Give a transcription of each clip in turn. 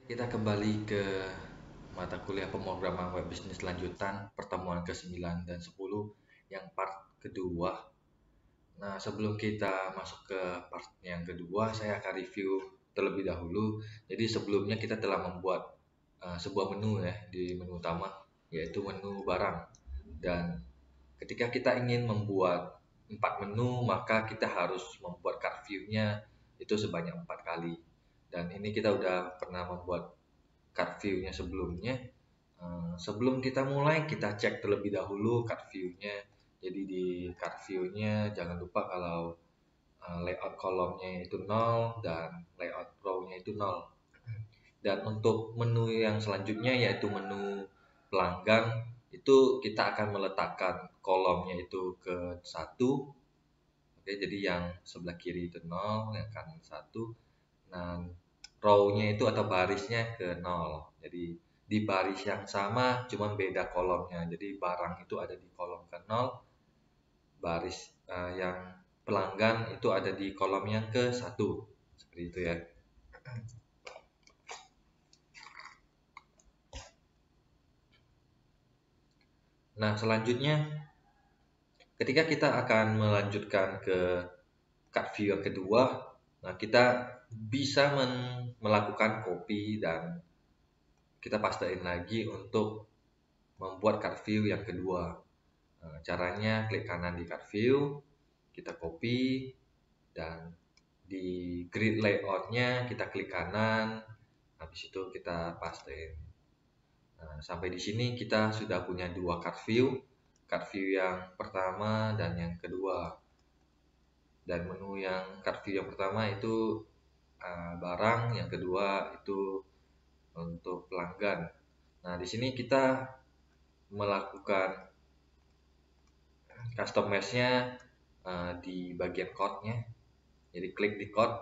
Kita kembali ke mata kuliah pemrograman web bisnis lanjutan pertemuan ke-9 dan 10 yang part kedua. Nah, sebelum kita masuk ke part yang kedua, saya akan review terlebih dahulu. Jadi sebelumnya kita telah membuat sebuah menu ya di menu utama, yaitu menu barang. Dan ketika kita ingin membuat 4 menu, maka kita harus membuat cart view-nya itu sebanyak 4 kali. Dan ini kita udah pernah membuat card view-nya sebelumnya. Sebelum kita mulai, kita cek terlebih dahulu card view-nya. Jadi di card view-nya jangan lupa kalau layout kolomnya itu 0 dan layout row-nya itu 0. Dan untuk menu yang selanjutnya yaitu menu pelanggan, itu kita akan meletakkan kolomnya itu ke 1. Oke, jadi yang sebelah kiri itu 0, yang kanan 1. Dan row-nya itu atau barisnya ke 0. Jadi di baris yang sama cuma beda kolomnya. Jadi barang itu ada di kolom ke 0, baris yang pelanggan itu ada di kolom yang ke 1. Seperti itu ya. Nah, selanjutnya ketika kita akan melanjutkan ke card view yang kedua, nah kita bisa melakukan copy dan kita pastein lagi untuk membuat card view yang kedua. Caranya klik kanan di card view, kita copy, dan di grid layout-nya kita klik kanan, habis itu kita pastein. Nah, sampai di sini kita sudah punya dua card view yang pertama dan yang kedua. Dan menu yang card view yang pertama itu barang, yang kedua itu untuk pelanggan. Nah, di sini kita melakukan custom mesh-nya di bagian code-nya. Jadi klik di code,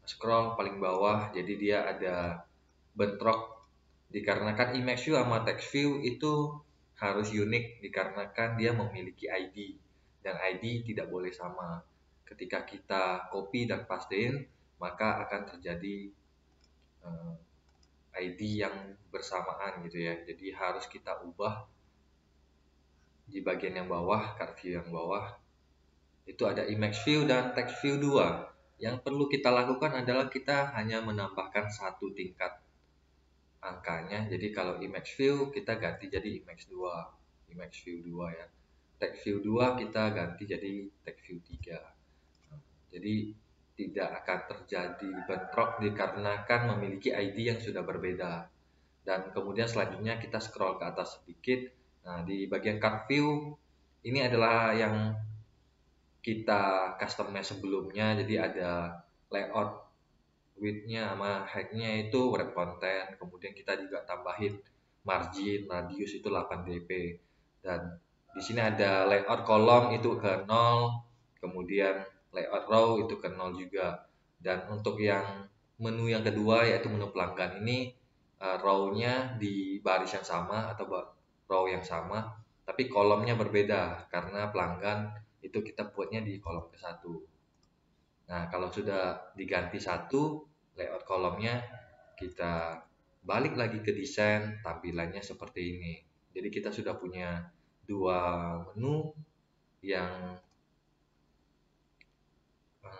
scroll paling bawah, jadi dia ada bentrok dikarenakan image view sama text view itu harus unik dikarenakan dia memiliki ID dan ID tidak boleh sama. Ketika kita copy dan pastein, maka akan terjadi ID yang bersamaan gitu ya. Jadi harus kita ubah di bagian yang bawah, card view yang bawah. Itu ada image view dan text view 2. Yang perlu kita lakukan adalah kita hanya menambahkan satu tingkat angkanya. Jadi kalau image view kita ganti jadi image 2, image view 2 ya. Text view 2 kita ganti jadi text view 3. Jadi tidak akan terjadi bentrok dikarenakan memiliki ID yang sudah berbeda. Dan kemudian selanjutnya kita scroll ke atas sedikit. Nah, di bagian card view ini adalah yang kita customize sebelumnya. Jadi ada layout width-nya sama height-nya itu wrap content. Kemudian kita juga tambahin margin, radius itu 8 dp. Dan di sini ada layout kolom itu ke 0, kemudian layout row itu ke 0 juga. Dan untuk yang menu yang kedua yaitu menu pelanggan ini row-nya di baris yang sama atau row yang sama, tapi kolomnya berbeda karena pelanggan itu kita buatnya di kolom ke 1. Nah, kalau sudah diganti satu layout kolomnya, kita balik lagi ke desain, tampilannya seperti ini. Jadi kita sudah punya dua menu yang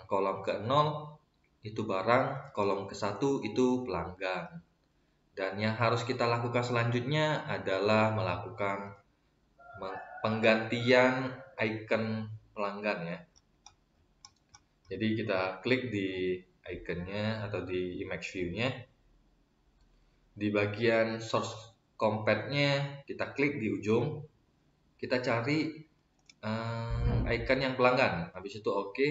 kolom ke 0 itu barang, kolom ke 1 itu pelanggan. Dan yang harus kita lakukan selanjutnya adalah melakukan penggantian icon pelanggan ya. Jadi kita klik di iconnya atau di image view-nya. Di bagian source compat-nya kita klik di ujung. Kita cari icon yang pelanggan. Habis itu oke.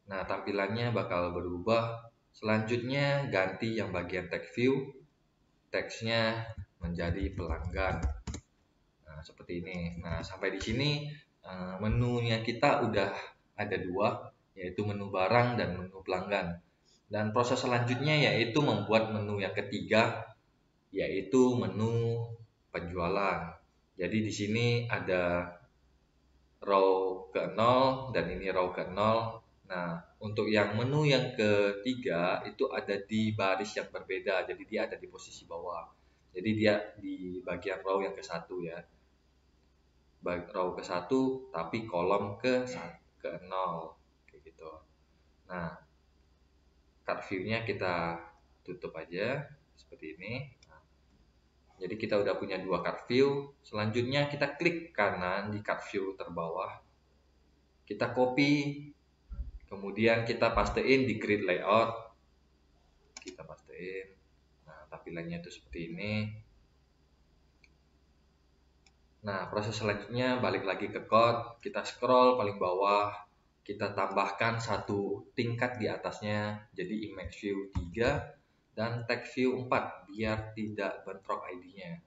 Nah, tampilannya bakal berubah. Selanjutnya ganti yang bagian text view. Teksnya menjadi pelanggan. Nah, seperti ini. Nah, sampai di sini menunya kita udah ada dua, yaitu menu barang dan menu pelanggan. Dan proses selanjutnya yaitu membuat menu yang ketiga, yaitu menu penjualan. Jadi di sini ada row ke 0 dan ini row ke 0. Nah, untuk yang menu yang ketiga itu ada di baris yang berbeda, jadi dia ada di posisi bawah. Jadi dia di bagian row yang ke-1 ya. Row ke-1 tapi kolom ke 0 kayak gitu. Nah, card view-nya kita tutup aja seperti ini. Jadi kita udah punya 2 card view. Selanjutnya kita klik kanan di card view terbawah. Kita copy, kemudian kita pastein di grid layout. Kita pastein. Nah, tampilannya itu seperti ini. Nah, proses selanjutnya balik lagi ke code, kita scroll paling bawah, kita tambahkan satu tingkat di atasnya, jadi image view 3 dan text view 4 biar tidak bentrok ID-nya.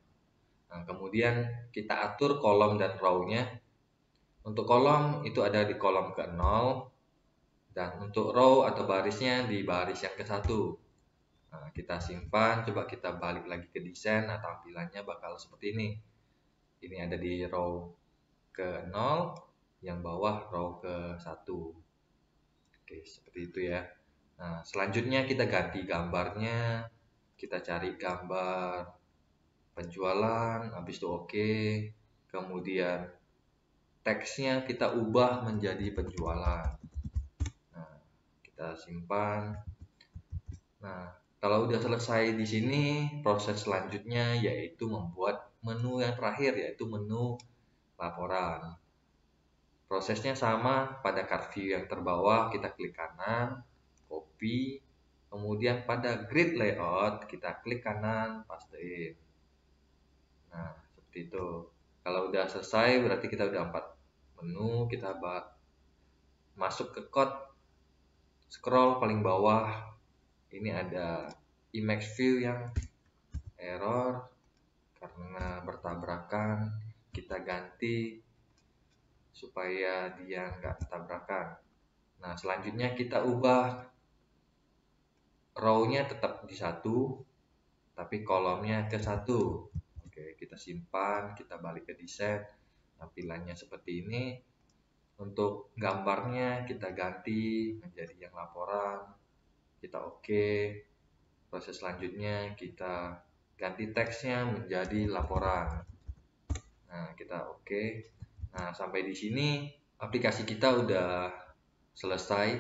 Nah, kemudian kita atur kolom dan row-nya. Untuk kolom itu ada di kolom ke-0 dan untuk row atau barisnya di baris yang ke-1. Nah, kita simpan, coba kita balik lagi ke desain, nah tampilannya bakal seperti ini. Ini ada di row ke 0, yang bawah row ke 1. Oke, seperti itu ya. Nah, selanjutnya kita ganti gambarnya. Kita cari gambar penjualan, habis itu oke. Kemudian teksnya kita ubah menjadi penjualan. Nah, kita simpan. Nah, kalau udah selesai di sini, proses selanjutnya yaitu membuat menu yang terakhir, yaitu menu laporan. Prosesnya sama pada card view yang terbawah, kita klik kanan, copy, kemudian pada grid layout kita klik kanan, pastein. Nah, seperti itu. Kalau udah selesai berarti kita udah 4 menu, kita masuk ke code, scroll paling bawah. Ini ada image view yang error karena bertabrakan, kita ganti supaya dia nggak tabrakan. Nah, selanjutnya kita ubah row-nya tetap di 1 tapi kolomnya ke 1. Oke, kita simpan, kita balik ke desain. Tampilannya seperti ini. Untuk gambarnya kita ganti menjadi yang laporan. Kita oke. Proses selanjutnya kita ganti teksnya menjadi laporan. Nah, kita oke. Nah, sampai di sini aplikasi kita udah selesai.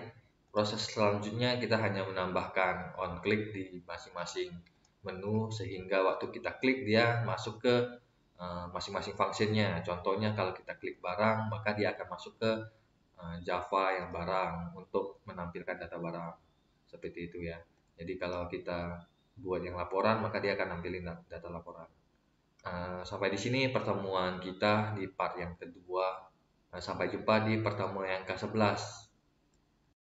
Proses selanjutnya kita hanya menambahkan on click di masing-masing menu sehingga waktu kita klik dia masuk ke masing-masing functionnya. Contohnya kalau kita klik barang maka dia akan masuk ke Java yang barang untuk menampilkan data barang. Seperti itu ya. Jadi kalau kita buat yang laporan maka dia akan nampilin data laporan. Sampai di sini pertemuan kita di part yang kedua. Sampai jumpa di pertemuan yang ke-11.